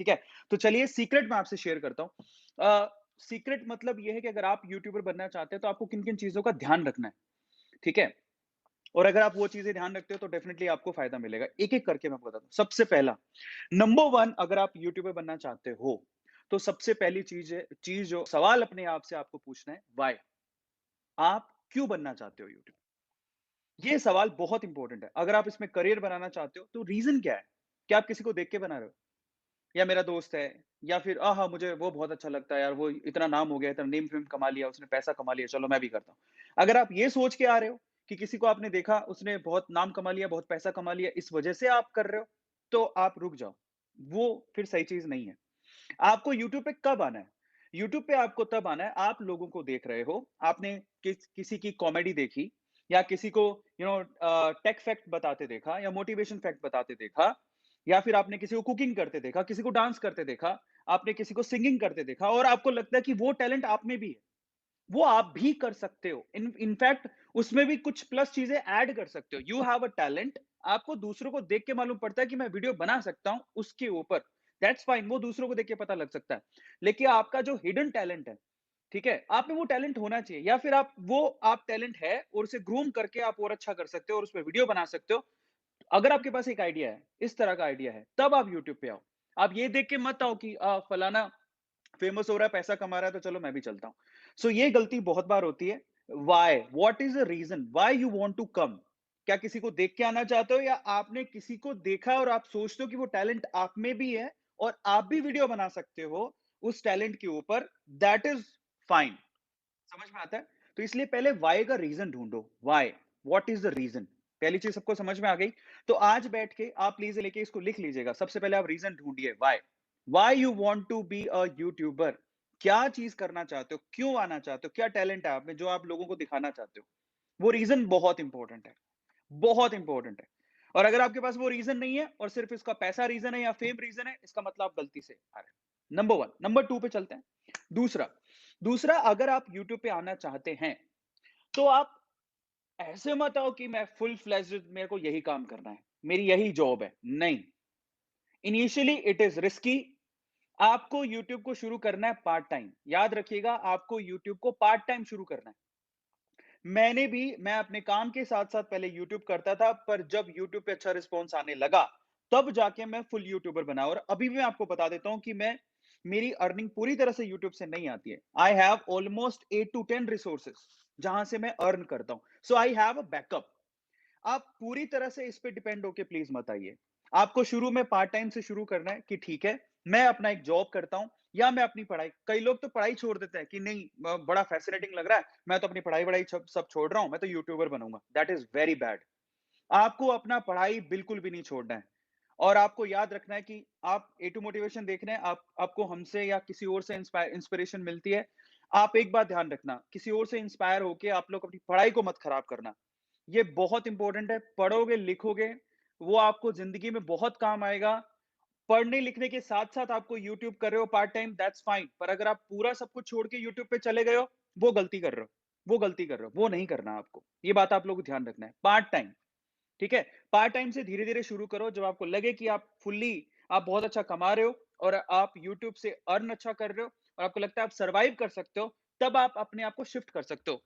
ठीक है? तो चलिए सीक्रेट मैं आपसे शेयर करता हूँ। सीक्रेट मतलब ये है कि अगर आप यूट्यूबर बनना चाहते हैं तो आपको किन-किन चीज़ों का ध्यान रखना है, ठीक है? और अगर आप वो चीज़ें ध्यान रखते हो तो डेफिनिटली आपको फ़ायदा मिलेगा। एक-एक करके मैं आपको बताता हूँ। सबसे पहला, नंबर 1 अगर आप यूट्यूबर बनना चाहते हो, तो सबसे पहली चीज़ जो सवाल अपने आप से आपको पूछना है, व्हाय? आप क्यों बनना चाहते हो यूट्यूबर? ये सवाल बहुत इंपॉर्टेंट है। अगर आप इसमें करियर बनाना चाहते हो, तो रीज़न क्या है? क्या आप किसी को देख के बना रहे हो? या मेरा दोस्त है, या फिर आहा! मुझे वो बहुत अच्छा लगता है यार, वो इतना नाम हो गया, इतना नेम-फेम कमा लिया, उसने पैसा कमा लिया, चलो मैं भी करता हूँ। अगर आप ये सोच के आ रहे हो कि किसी को आपने देखा, उसने बहुत नाम कमा लिया, बहुत पैसा कमा लिया, इस वजह से आप कर रहे हो, तो आप रुक जाओ। वो फिर सही चीज़ नहीं है। आपको यूट्यूब पे कब आना है? यूट्यूब पे आपको तब आना है, आप लोगों को देख रहे हो, आपने किसी की कॉमेडी देखी या किसी को टेक फैक्ट बताते देखा या मोटिवेशन फैक्ट बताते देखा, या फिर आपने किसी को कुकिंग करते देखा, किसी को डांस करते देखा, आपने किसी को सिंगिंग करते देखा और आपको लगता है कि वो टैलेंट आप में भी है। वो आप भी कर सकते हो। इनफैक्ट उसमें भी कुछ प्लस चीज़ें ऐड कर सकते हो। यू हैव अ टैलेंट, आपको दूसरों को देख के मालूम पड़ता है कि मैं वीडियो बना सकता हूँ उसके ऊपर। दैट्स फाइन, वो दूसरों को देख के पता लग सकता है। लेकिन आपका जो हिडन टैलेंट है, ठीक है? आप में वो टैलेंट होना चाहिए, या फिर आप टैलेंट है और उसे ग्रूम करके आप और अच्छा कर सकते हो और उसपे वीडियो बना सकते हो। अगर आपके पास एक आइडिया है, इस तरह का आइडिया है, तब आप यूट्यूब पे आओ। आप ये देख के मत आओ कि फलाना फेमस हो रहा है, पैसा कमा रहा है, तो चलो मैं भी चलता हूँ। सो ये गलती बहुत बार होती है। Why? What is the reason? Why you want to come? क्या किसी को देख के आना चाहते हो, या आपने किसी को देखा और आप सोचते हो कि वो टैलेंट आप में भी है और आप भी वीडियो बना सकते हो उस टैलेंट के ऊपर? That is fine. समझ में आता है? तो इसलिए पहले व्हाई का रीज़न ढूँढो। Why? What is the reason? पहली चीज़ सबको समझ में आ गई? तो आज बैठ के आप प्लीज़ लेके इसको लिख लीजिएगा। सबसे पहले आप रीज़न ढूँढिए, why? Why you want to be a YouTuber? क्या चीज़ करना चाहते हो? क्यों आना चाहते हो? क्या टैलेंट है आप में जो आप लोगों को दिखाना चाहते हो? वो रीज़न बहुत इम्पोर्टेंट है, बहुत इम्पोर्टेंट है। और अगर आपके पास वो रीज़न नहीं है और सिर्फ़ इसका पैसा रीज़न है या फेम रीज़न है, इसका मतलब आप गलती से आ रहे हैं। नंबर 1, नंबर 2 पे चलते हैं। दूसरा, दूसरा अगर आप यूट्यूब पे आना चाहते हैं, तो आप ऐसे मत आओ कि मैं फुल फ्लेज्ड मेरे को यही काम करना है, मेरी यही जॉब है। नहीं, इनिशियली इट इज़ रिस्की। आपको यूट्यूब को शुरू करना है पार्ट टाइम। याद रखिएगा, आपको यूट्यूब को पार्ट टाइम शुरू करना है। मैं अपने काम के साथ-साथ पहले यूट्यूब करता था, पर जब यूट्यूब पे अच्छा रिस्पॉन्स आने लगा, तब जाके मैं फुल यूट्यूबर बना, और अभी भी मैं आपको बता देता हूँ कि मेरी अर्निंग पूरी तरह से यूट्यूब से नहीं आती है। I have almost 8 to 10 resources जहाँ से मैं अर्न करता हूँ। So I have a backup. आप पूरी तरह से इस पे डिपेंड होके प्लीज मत आइए। आपको शुरू में पार्ट टाइम से शुरू करना है कि ठीक है, मैं अपना एक जॉब करता हूँ या मैं अपनी पढ़ाई, कई लोग तो पढ़ाई छोड़ देते हैं कि नहीं बड़ा फैसिनेटिंग लग रहा है, मैं तो अपनी पढ़ाई वढ़ाई सब सब छोड़ रहा हूँ, मैं तो यूट्यूबर बनूंगा। That is very bad. आपको अपना पढ़ाई बिल्कुल भी नहीं छोड़ना है। और आपको याद रखना है कि आप ए टू मोटिवेशन देख रहे हैं, आपको हमसे या किसी और से इंस्पिरेशन मिलती है। आप एक बात ध्यान रखना, किसी और से इंस्पायर होके आप लोग अपनी पढ़ाई को मत खराब करना। ये बहुत इंपॉर्टेंट है। पढ़ोगे, लिखोगे, वो आपको ज़िंदगी में बहुत काम आएगा। पढ़ने-लिखने के साथ-साथ आपको यूट्यूब कर रहे हो पार्ट टाइम, दैट्स फाइन। पर अगर आप पूरा सब कुछ छोड़ के यूट्यूब पे चले गए हो, वो गलती कर रहे हो। वो गलती कर रहे हो, वो नहीं करना आपको। ये बात आप लोगों को ध्यान रखना है। पार्ट टाइम, ठीक है? पार्ट टाइम से धीरे-धीरे शुरू करो, जब आपको लगे कि आप बहुत अच्छा कमा रहे हो और आप यूट्यूब से अर्न अच्छा कर रहे हो और आपको लगता है आप सर्वाइव कर सकते हो, तब आप अपने आप को शिफ्ट कर सकते हो।